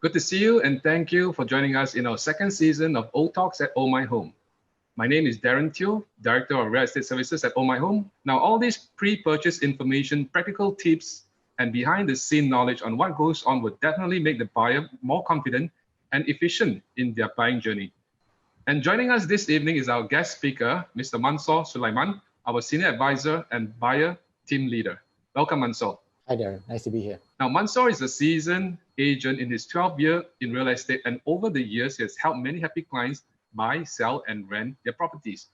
Good to see you and thank you for joining us in our second season of O Talks at Ohmyhome. My name is Darren Teo, Director of Real Estate Services at Ohmyhome. Now, all these pre-purchase information, practical tips, and behind-the-scene knowledge on what goes on will definitely make the buyer more confident and efficient in their buying journey. And joining us this evening is our guest speaker, Mr. Mansoor Sulaiman, our Senior Advisor and Buyer Team Leader. Welcome, Mansoor. Hi, Darren. Nice to be here. Now, Mansoor is a seasoned agent in his 12th year in real estate, and over the years, he has helped many happy clients buy, sell, and rent their properties.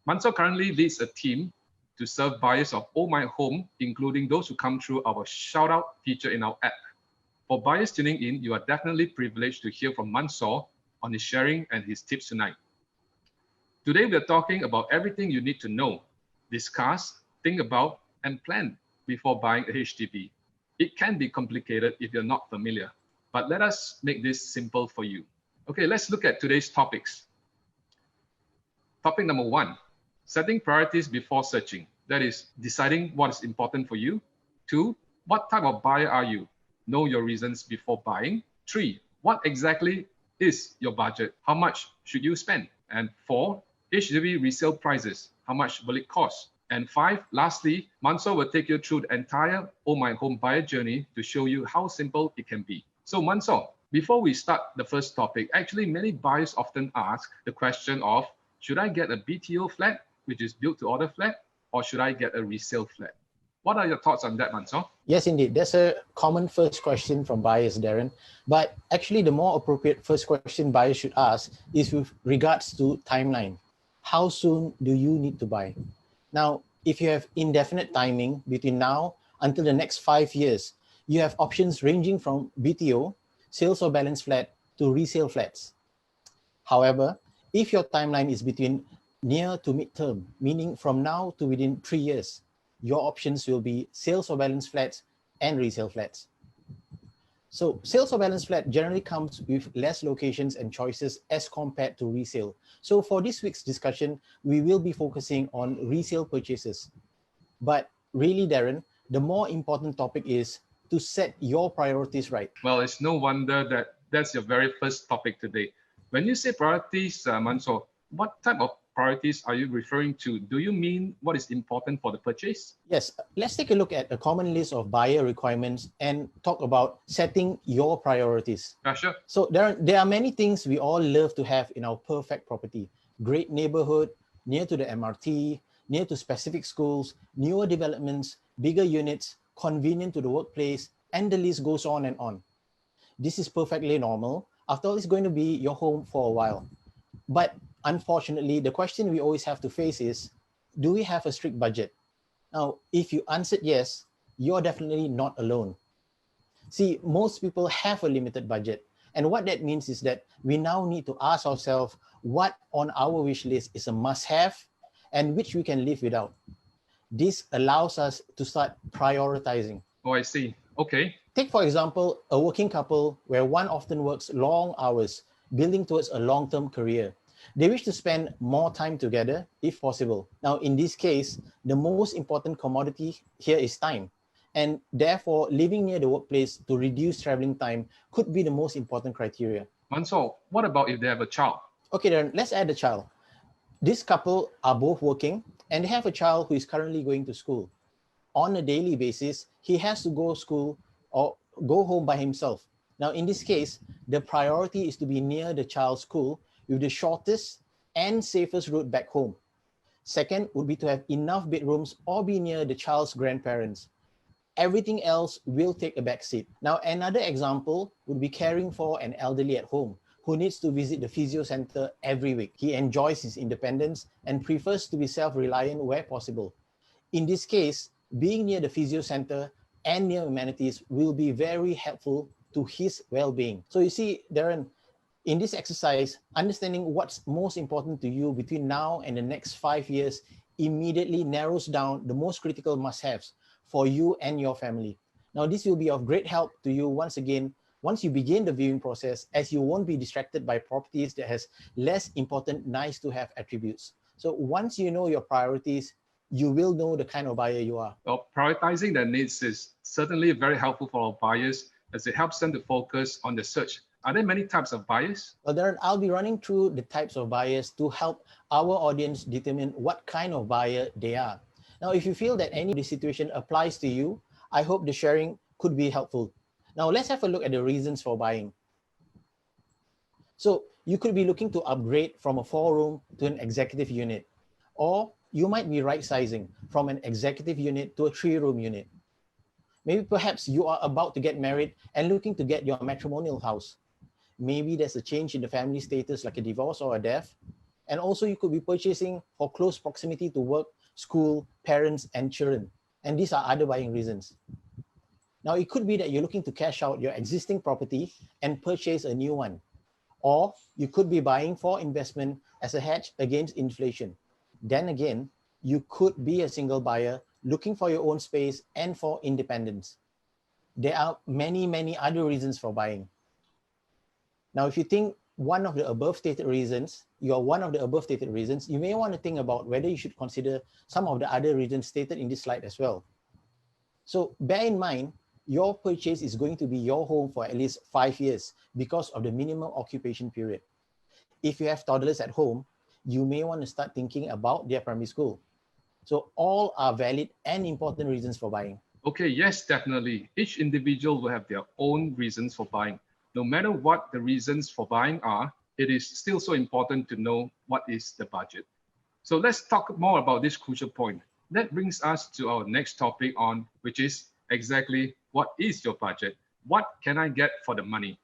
Mansoor currently leads a team to serve buyers of Ohmyhome, including those who come through our shout-out feature in our app. For buyers tuning in, you are definitely privileged to hear from Mansoor on his sharing and his tips tonight. Today, we are talking about everything you need to know, discuss, think about, and plan before buying a HDB. It can be complicated if you're not familiar, but let us make this simple for you. Okay, let's look at today's topics. Topic number 1, setting priorities before searching. That is, deciding what is important for you. 2, what type of buyer are you? Know your reasons before buying. 3, what exactly is your budget? How much should you spend? And 4, HDB resale prices. How much will it cost? And 5, lastly, Mansoor will take you through the entire Ohmyhome buyer journey to show you how simple it can be. So Mansoor, before we start the first topic, actually many buyers often ask the question of, should I get a BTO flat, which is built to order flat, or should I get a resale flat? What are your thoughts on that, Mansoor? Yes, indeed. That's a common first question from buyers, Darren. But actually, the more appropriate first question buyers should ask is with regards to timeline. How soon do you need to buy? Now, if you have indefinite timing between now until the next 5 years, you have options ranging from BTO, sales or balance flat, to resale flats. However, if your timeline is between near to mid-term, meaning from now to within 3 years, your options will be sales or balance flats and resale flats. So sales or balance flat generally comes with less locations and choices as compared to resale. So for this week's discussion, we will be focusing on resale purchases. But really, Darren, the more important topic is to set your priorities right. Well, it's no wonder that that's your very first topic today. When you say priorities, Mansoor, what type of priorities are you referring to? Do you mean what is important for the purchase? Yes, let's take a look at a common list of buyer requirements and talk about setting your priorities. Sure. So there are many things we all love to have in our perfect property. Great neighborhood, near to the MRT, near to specific schools, newer developments, bigger units, convenient to the workplace, and the list goes on and on. This is perfectly normal. After all, it's going to be your home for a while. But unfortunately, the question we always have to face is, do we have a strict budget? Now, if you answered yes, you're definitely not alone. See, most people have a limited budget. And what that means is that we now need to ask ourselves what on our wish list is a must-have and which we can live without. This allows us to start prioritizing. Oh, I see. Okay. Take, for example, a working couple where one often works long hours, building towards a long-term career. They wish to spend more time together if possible. Now, in this case, the most important commodity here is time. And therefore, living near the workplace to reduce traveling time could be the most important criteria. Mansoor, what about if they have a child? Okay, then let's add a child. This couple are both working and they have a child who is currently going to school. On a daily basis, he has to go to school or go home by himself. Now, in this case, the priority is to be near the child's school with the shortest and safest route back home. Second would be to have enough bedrooms or be near the child's grandparents. Everything else will take a back seat. Now, another example would be caring for an elderly at home who needs to visit the physio center every week. He enjoys his independence and prefers to be self-reliant where possible. In this case, being near the physio center and near amenities will be very helpful to his well-being. So you see, Darren, in this exercise, understanding what's most important to you between now and the next 5 years immediately narrows down the most critical must-haves for you and your family. Now, this will be of great help to you once you begin the viewing process, as you won't be distracted by properties that has less important nice-to-have attributes. So once you know your priorities, you will know the kind of buyer you are. Well, prioritizing their needs is certainly very helpful for our buyers as it helps them to focus on the search Are there many types of buyers? Well, Darren, I'll be running through the types of buyers to help our audience determine what kind of buyer they are. Now, if you feel that any of this situation applies to you, I hope the sharing could be helpful. Now, let's have a look at the reasons for buying. So you could be looking to upgrade from a 4-room to an executive unit, or you might be right-sizing from an executive unit to a 3-room unit. Maybe perhaps you are about to get married and looking to get your matrimonial house. Maybe there's a change in the family status like a divorce or a death. And also you could be purchasing for close proximity to work, school, parents, and children. And these are other buying reasons. Now, it could be that you're looking to cash out your existing property and purchase a new one. Or you could be buying for investment as a hedge against inflation. Then again, you could be a single buyer looking for your own space and for independence. There are many, many other reasons for buying. Now, if you think one of the above stated reasons, you may want to think about whether you should consider some of the other reasons stated in this slide as well. So bear in mind, your purchase is going to be your home for at least 5 years because of the minimum occupation period. If you have toddlers at home, you may want to start thinking about their primary school. So all are valid and important reasons for buying. Okay, yes, definitely. Each individual will have their own reasons for buying. No matter what the reasons for buying are, it is still so important to know what is the budget. So let's talk more about this crucial point. That brings us to our next topic on, which is exactly what is your budget? What can I get for the money?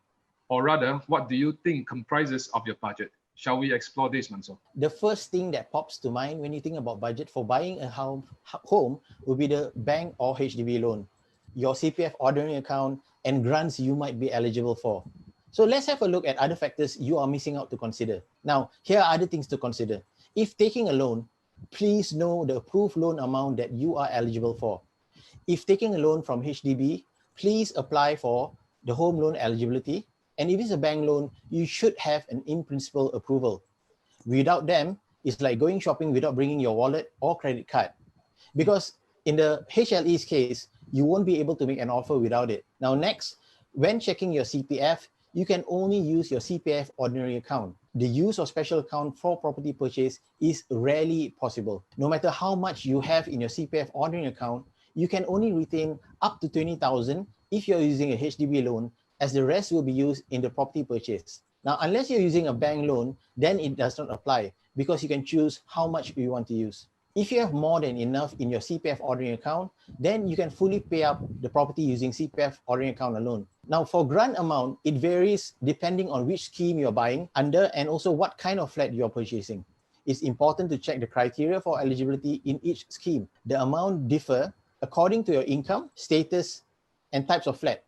Or rather, what do you think comprises of your budget? Shall we explore this, Manso? The first thing that pops to mind when you think about budget for buying a home will be the bank or HDB loan, your CPF ordinary account, and grants you might be eligible for. So let's have a look at other factors you are missing out to consider. Now, here are other things to consider. If taking a loan, please know the approved loan amount that you are eligible for. If taking a loan from HDB, please apply for the home loan eligibility. And if it's a bank loan, you should have an in-principle approval. Without them, it's like going shopping without bringing your wallet or credit card. Because in the HLE's case, you won't be able to make an offer without it. Now next, when checking your CPF, you can only use your CPF ordinary account. The use of special account for property purchase is rarely possible. No matter how much you have in your CPF ordinary account, you can only retain up to 20,000 if you're using a HDB loan, as the rest will be used in the property purchase. Now, unless you're using a bank loan, then it does not apply because you can choose how much you want to use. If you have more than enough in your CPF ordinary account, then you can fully pay up the property using CPF ordinary account alone. Now, for grant amount, it varies depending on which scheme you're buying under and also what kind of flat you're purchasing. It's important to check the criteria for eligibility in each scheme. The amount differ according to your income, status, and types of flat.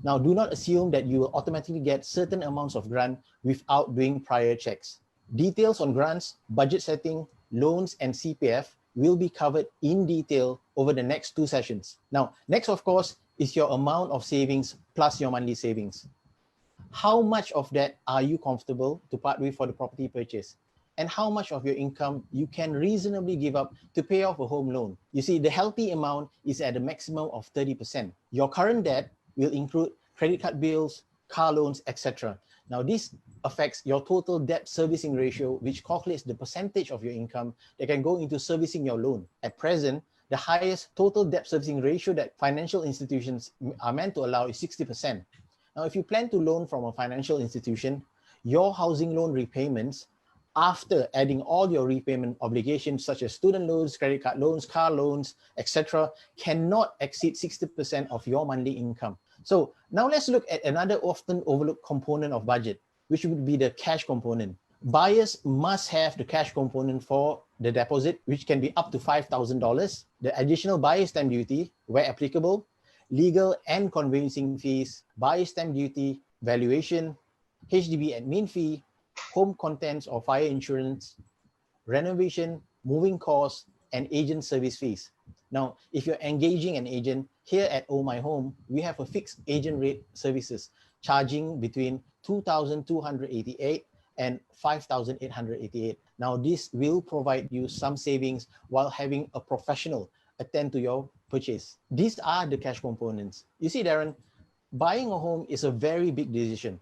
Now, do not assume that you will automatically get certain amounts of grant without doing prior checks. Details on grants, budget setting, loans, and CPF will be covered in detail over the next 2 sessions. Now, next, of course, is your amount of savings plus your monthly savings. How much of that are you comfortable to part with for the property purchase? And how much of your income you can reasonably give up to pay off a home loan? You see, the healthy amount is at a maximum of 30%. Your current debt will include credit card bills, car loans, etc. Now, this affects your total debt servicing ratio, which calculates the percentage of your income that can go into servicing your loan. At present, the highest total debt servicing ratio that financial institutions are meant to allow is 60%. Now, if you plan to loan from a financial institution, your housing loan repayments, after adding all your repayment obligations such as student loans, credit card loans, car loans, etc., cannot exceed 60% of your monthly income. So now let's look at another often overlooked component of budget, which would be the cash component. Buyers must have the cash component for the deposit, which can be up to $5,000, the additional buyer's stamp duty, where applicable, legal and conveyancing fees, buyer's stamp duty, valuation, HDB admin fee, home contents or fire insurance, renovation, moving costs, and agent service fees. Now, if you're engaging an agent, here at Ohmyhome, we have a fixed agent rate services charging between $2,288 and $5,888. Now, this will provide you some savings while having a professional attend to your purchase. These are the cash components. You see, Darren, buying a home is a very big decision.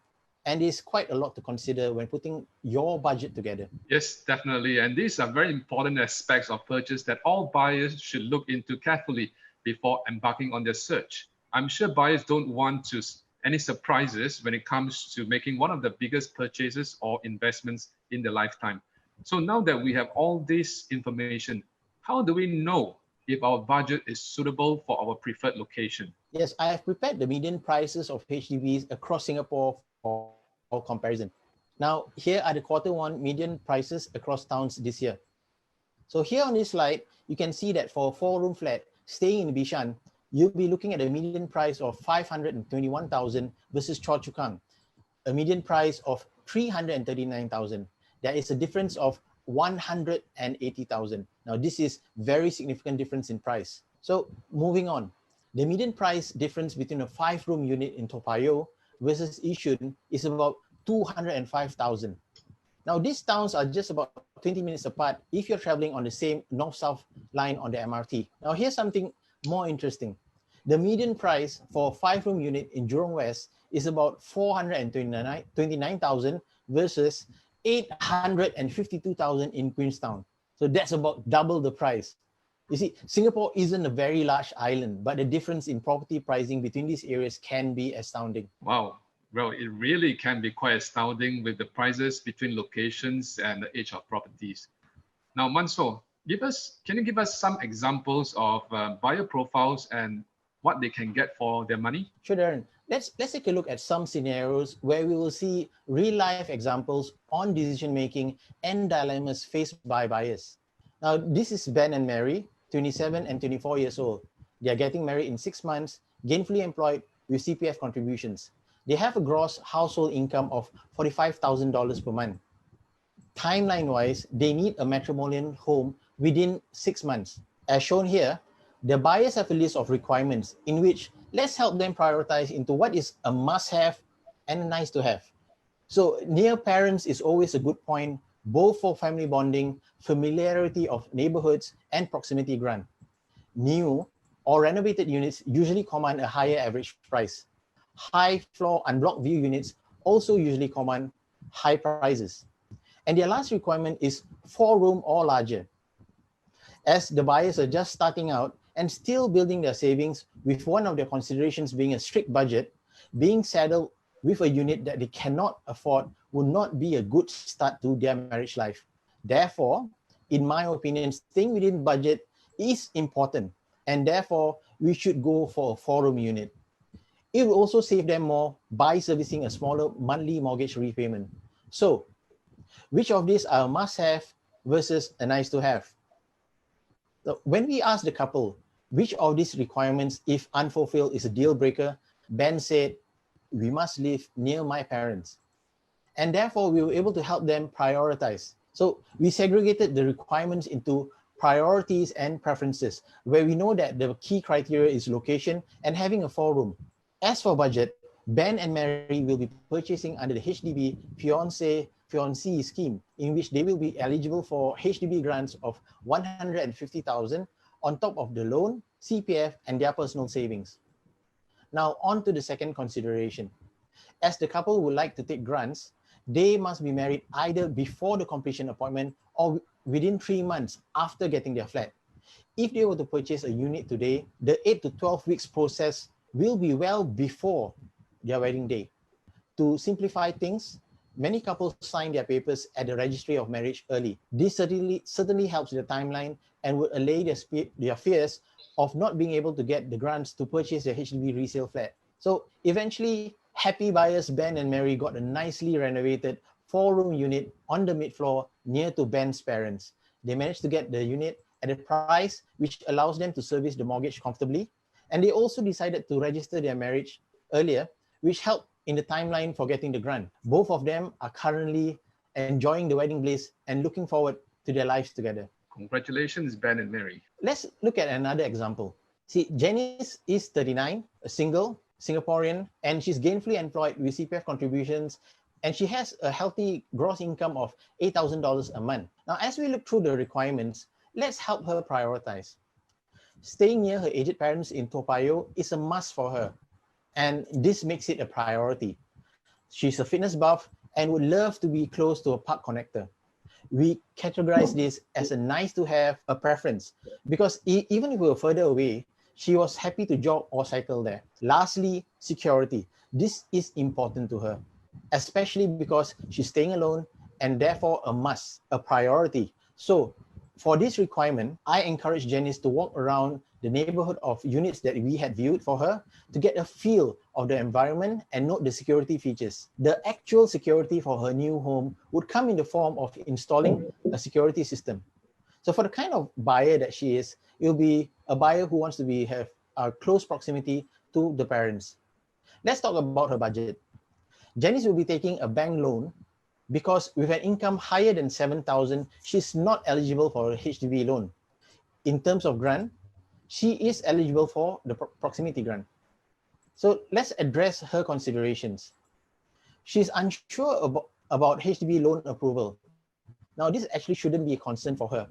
and it's quite a lot to consider when putting your budget together. Yes, definitely. And these are very important aspects of purchase that all buyers should look into carefully before embarking on their search. I'm sure buyers don't want any surprises when it comes to making one of the biggest purchases or investments in their lifetime. So now that we have all this information, how do we know if our budget is suitable for our preferred location? Yes, I have prepared the median prices of HDBs across Singapore for comparison. Now, here are the Q1 median prices across towns this year. So here on this slide, you can see that for a 4-room flat staying in Bishan, you'll be looking at a median price of 521,000 versus Choa Chu Kang, a median price of 339,000. There is a difference of 180,000. Now, this is very significant difference in price. So moving on, the median price difference between a 5-room unit in Toa Payoh versus Yishun is about 205,000. Now, these towns are just about 20 minutes apart if you're traveling on the same north-south line on the MRT. Now, here's something more interesting. The median price for a 5-room unit in Jurong West is about 429,000 versus 852,000 in Queenstown. So that's about double the price. You see, Singapore isn't a very large island, but the difference in property pricing between these areas can be astounding. Wow. Well, it really can be quite astounding with the prices between locations and the age of properties. Now, Mansoor, can you give us some examples of buyer profiles and what they can get for their money? Sure, Darren. Let's take a look at some scenarios where we will see real-life examples on decision-making and dilemmas faced by buyers. Now, this is Ben and Mary, 27 and 24 years old. They are getting married in 6 months, gainfully employed with CPF contributions. They have a gross household income of $45,000 per month. Timeline-wise, they need a matrimonial home within 6 months. As shown here, the buyers have a list of requirements in which let's help them prioritize into what is a must-have and a nice-to-have. So near parents is always a good point, both for family bonding, familiarity of neighborhoods, and proximity grant. New or renovated units usually command a higher average price. High floor unblocked view units also usually command high prices. And their last requirement is 4-room or larger. As the buyers are just starting out and still building their savings, with one of their considerations being a strict budget, being saddled with a unit that they cannot afford would not be a good start to their marriage life. Therefore, in my opinion, staying within budget is important, and therefore we should go for a 4-room unit. It will also save them more by servicing a smaller monthly mortgage repayment. So, which of these are a must-have versus a nice-to-have? So when we asked the couple, which of these requirements, if unfulfilled, is a deal breaker, Ben said, we must live near my parents. And therefore, we were able to help them prioritize. So we segregated the requirements into priorities and preferences, where we know that the key criteria is location and having a 4-room. As for budget, Ben and Mary will be purchasing under the HDB fiancé scheme, in which they will be eligible for HDB grants of $150,000 on top of the loan, CPF, and their personal savings. Now, on to the second consideration. As the couple would like to take grants, they must be married either before the completion appointment or within 3 months after getting their flat. If they were to purchase a unit today, the 8 to 12 weeks process will be well before their wedding day. To simplify things, many couples sign their papers at the registry of marriage early. This certainly helps the timeline and would allay their fears of not being able to get the grants to purchase their HDB resale flat. So eventually, happy buyers Ben and Mary got a nicely renovated 4-room unit on the mid-floor near to Ben's parents. They managed to get the unit at a price which allows them to service the mortgage comfortably. And they also decided to register their marriage earlier, which helped in the timeline for getting the grant. Both of them are currently enjoying the wedding bliss and looking forward to their lives together. Congratulations, Ben and Mary. Let's look at another example. See, Janice is 39, a single, Singaporean, and she's gainfully employed with CPF contributions, and she has a healthy gross income of $8,000 a month. Now, as we look through the requirements, let's help her prioritize. Staying near her aged parents in Toa Payoh is a must for her, and this makes it a priority. She's a fitness buff and would love to be close to a park connector. We categorize this as a nice to have, a preference, because even if we were further away, she was happy to jog or cycle there. Lastly, security. This is important to her, especially because she's staying alone and therefore a must, a priority. So for this requirement, I encourage Janice to walk around the neighborhood of units that we had viewed for her to get a feel of the environment and note the security features. The actual security for her new home would come in the form of installing a security system. So for the kind of buyer that she is, it will be a buyer who wants to have a close proximity to the parents. Let's talk about her budget. Janice will be taking a bank loan because with an income higher than 7,000, she's not eligible for a HDB loan. In terms of grant, she is eligible for the proximity grant. So let's address her considerations. She's unsure about HDB loan approval. Now, this actually shouldn't be a concern for her.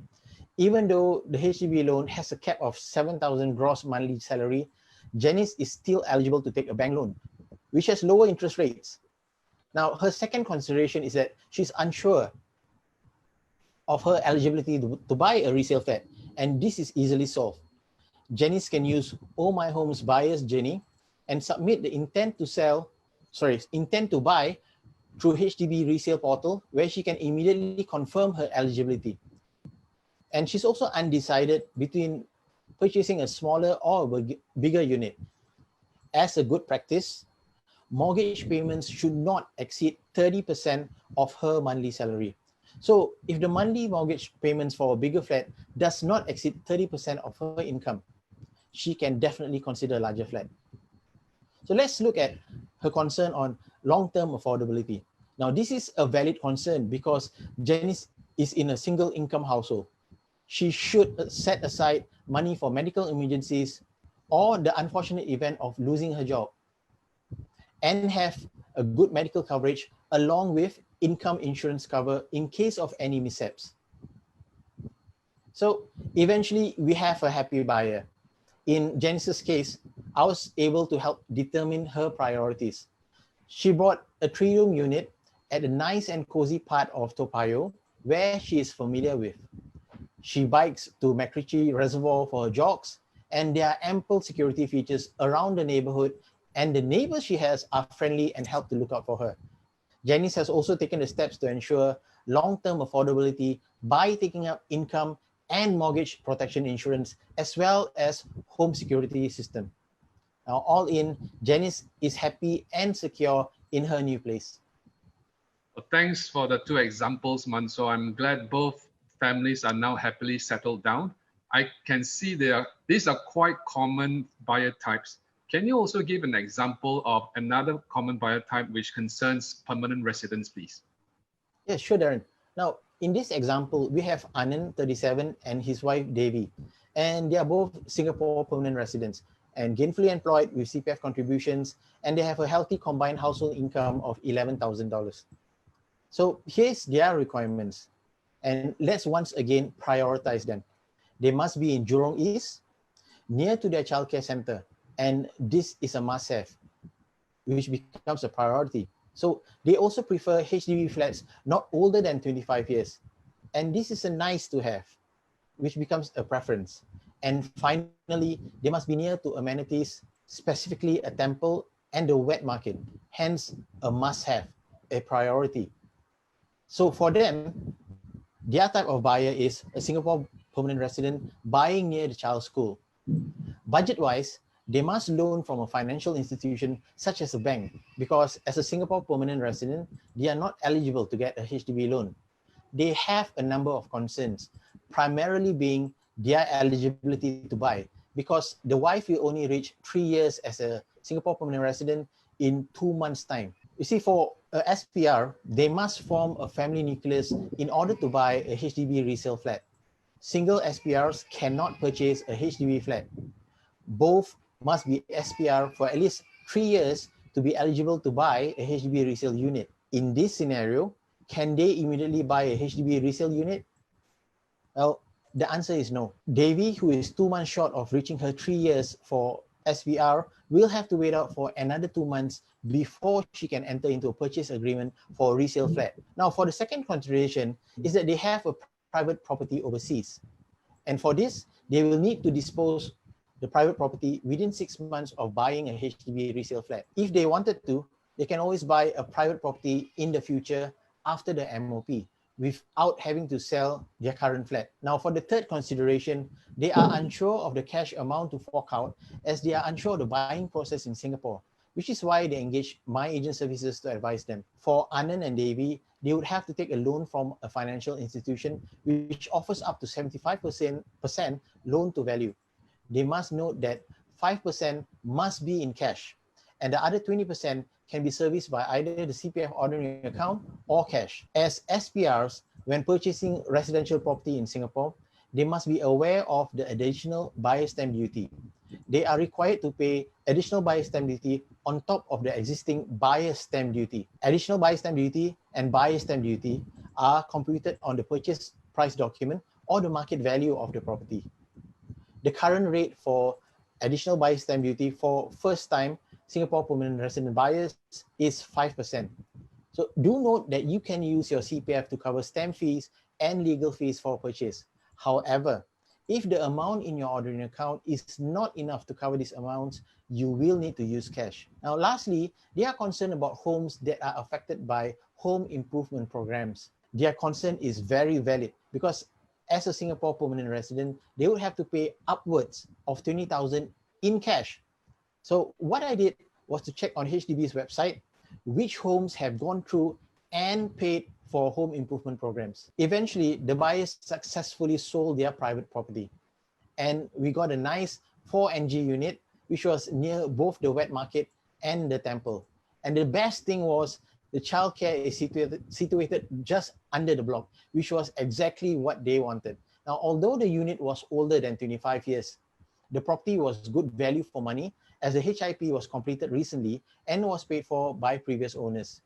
Even though the HDB loan has a cap of 7,000 gross monthly salary, Janice is still eligible to take a bank loan, which has lower interest rates. Now, her second consideration is that she's unsure of her eligibility to buy a resale flat, and this is easily solved. Janice can use Ohmyhome's buyer's journey and submit the intent to buy through HDB Resale Portal, where she can immediately confirm her eligibility. And she's also undecided between purchasing a smaller or a bigger unit. As a good practice, mortgage payments should not exceed 30% of her monthly salary. So if the monthly mortgage payments for a bigger flat does not exceed 30% of her income, she can definitely consider a larger flat. So let's look at her concern on long-term affordability. Now, this is a valid concern because Janice is in a single income household. She should set aside money for medical emergencies or the unfortunate event of losing her job, and have a good medical coverage along with income insurance cover in case of any mishaps. So eventually we have a happy buyer. In Janice's case, I was able to help determine her priorities. She bought a 3-room unit at a nice and cozy part of Toa Payoh where she is familiar with. She bikes to MacRitchie Reservoir for her jogs, and there are ample security features around the neighborhood, and the neighbors she has are friendly and help to look out for her. Janice has also taken the steps to ensure long-term affordability by taking up income and mortgage protection insurance, as well as home security system. Now, all in, Janice is happy and secure in her new place. Well, thanks for the 2 examples, Manso. I'm glad both families are now happily settled down. I can see these are quite common buyer types. Can you also give an example of another common buyer type which concerns permanent residents, please? Yes, sure, Darren. Now, in this example, we have Anand, 37, and his wife, Devi. And they are both Singapore permanent residents and gainfully employed with CPF contributions, and they have a healthy combined household income of $11,000. So here's their requirements. And let's once again prioritize them. They must be in Jurong East, near to their childcare center. And this is a must-have, which becomes a priority. So they also prefer HDB flats not older than 25 years. And this is a nice to have, which becomes a preference. And finally, they must be near to amenities, specifically a temple and the wet market, hence a must-have, a priority. So for them, their type of buyer is a Singapore permanent resident buying near the child's school. Budget-wise, they must loan from a financial institution such as a bank, because as a Singapore permanent resident, they are not eligible to get a HDB loan. They have a number of concerns, primarily being their eligibility to buy, because the wife will only reach 3 years as a Singapore permanent resident in 2 months' time. You see, for a SPR, they must form a family nucleus in order to buy a HDB resale flat. Single SPRs cannot purchase a HDB flat. Both must be SPR for at least 3 years to be eligible to buy a HDB resale unit. In this scenario, can they immediately buy a HDB resale unit? Well, the answer is no. Devi, who is 2 months short of reaching her 3 years for SPR, will have to wait out for another 2 months before she can enter into a purchase agreement for a resale flat. Now, for the second consideration is that they have a private property overseas. And for this, they will need to dispose the private property within 6 months of buying a HDB resale flat. If they wanted to, they can always buy a private property in the future after the MOP without having to sell their current flat. Now, for the third consideration, they are unsure of the cash amount to fork out as they are unsure of the buying process in Singapore, which is why they engage my agent services to advise them. For Anand and Devi, they would have to take a loan from a financial institution which offers up to 75% loan to value. They must note that 5% must be in cash, and the other 20% can be serviced by either the CPF ordinary account or cash. As SPRs, when purchasing residential property in Singapore, they must be aware of the additional buyer's stamp duty. They are required to pay additional buyer's stamp duty on top of the existing buyer's stamp duty. Additional buyer's stamp duty and buyer's stamp duty are computed on the purchase price document or the market value of the property. The current rate for additional buyer's stamp duty for first-time Singapore permanent resident buyers is 5%. So do note that you can use your CPF to cover stamp fees and legal fees for purchase. However, if the amount in your ordinary account is not enough to cover these amounts, you will need to use cash. Now, lastly, they are concerned about homes that are affected by home improvement programs. Their concern is very valid because as a Singapore permanent resident, they would have to pay upwards of 20,000 in cash. So what I did was to check on HDB's website which homes have gone through and paid for home improvement programs. Eventually, the buyers successfully sold their private property, and we got a nice 4NG unit which was near both the wet market and the temple. And the best thing was the childcare is situated just under the block, which was exactly what they wanted. Now, although the unit was older than 25 years, the property was good value for money as the HIP was completed recently and was paid for by previous owners.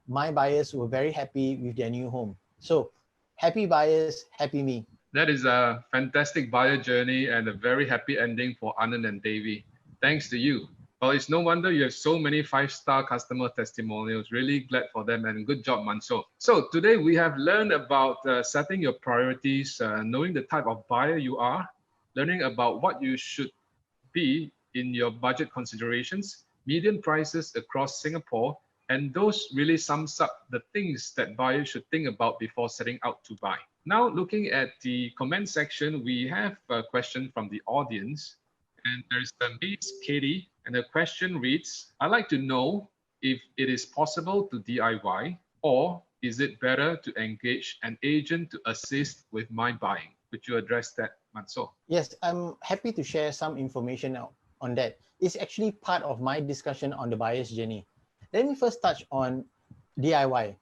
My buyers were very happy with their new home. So, happy buyers, happy me. That is a fantastic buyer journey and a very happy ending for Anand and Devi. Thanks to you. Well, it's no wonder you have so many 5-star customer testimonials. Really glad for them, and good job, Manso. So today we have learned about setting your priorities, knowing the type of buyer you are, learning about what you should be in your budget considerations, median prices across Singapore, and those really sums up the things that buyers should think about before setting out to buy. Now, looking at the comment section, we have a question from the audience, and there's Miss Katie. And the question reads, I'd like to know if it is possible to DIY, or is it better to engage an agent to assist with my buying? Could you address that, Manso? Yes, I'm happy to share some information on that. It's actually part of my discussion on the buyer's journey. Let me first touch on DIY.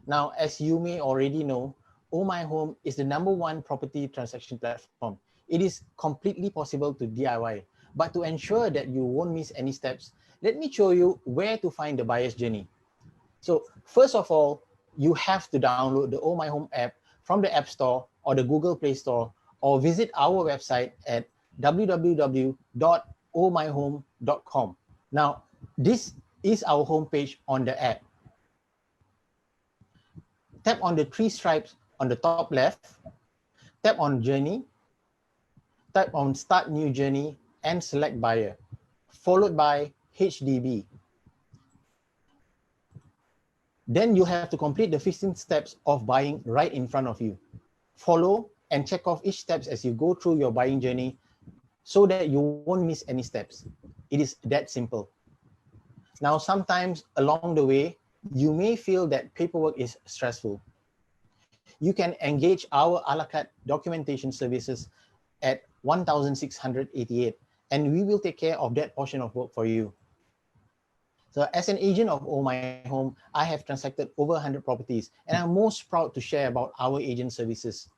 Now, as you may already know, Ohmyhome is the #1 property transaction platform. It is completely possible to DIY. But to ensure that you won't miss any steps, let me show you where to find the buyer's journey. So first of all, you have to download the Ohmyhome app from the App Store or the Google Play Store, or visit our website at www.ohmyhome.com. Now, this is our homepage on the app. Tap on the 3 stripes on the top left, tap on Journey, tap on Start New Journey, and select Buyer, followed by HDB. Then you have to complete the 15 steps of buying right in front of you. Follow and check off each steps as you go through your buying journey so that you won't miss any steps. It is that simple. Now, sometimes along the way, you may feel that paperwork is stressful. You can engage our a la carte documentation services at 1,688, and we will take care of that portion of work for you. So as an agent of Ohmyhome, I have transacted over 100 properties, and I'm most proud to share about our agent services.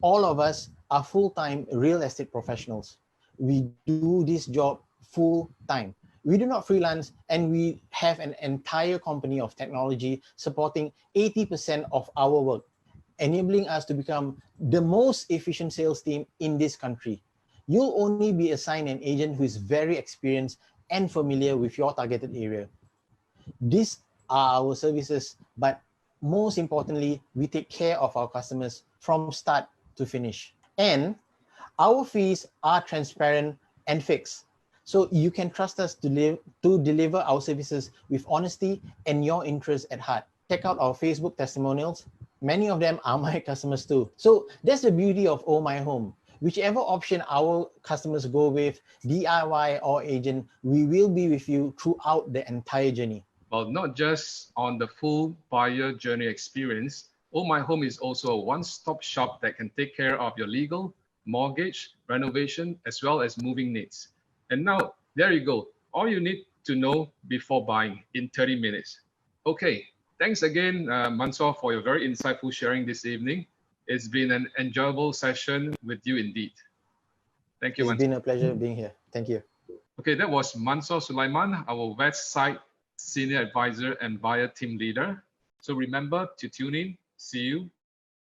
All of us are full-time real estate professionals. We do this job full-time. We do not freelance, and we have an entire company of technology supporting 80% of our work, enabling us to become the most efficient sales team in this country. You'll only be assigned an agent who is very experienced and familiar with your targeted area. These are our services, but most importantly, we take care of our customers from start to finish. And our fees are transparent and fixed. So you can trust us to deliver our services with honesty and your interest at heart. Check out our Facebook testimonials. Many of them are my customers too. So that's the beauty of Ohmyhome. Whichever option our customers go with, DIY or agent, we will be with you throughout the entire journey. Well, not just on the full buyer journey experience, Ohmyhome is also a one-stop shop that can take care of your legal, mortgage, renovation, as well as moving needs. And now, there you go. All you need to know before buying in 30 minutes. Okay, thanks again, Mansoor, for your very insightful sharing this evening. It's been an enjoyable session with you indeed. Thank you, It's Mansoor. been a pleasure being here. Thank you. Okay, that was Mansoor Sulaiman, our website Senior Advisor and Buyer Team Leader. So remember to tune in. See you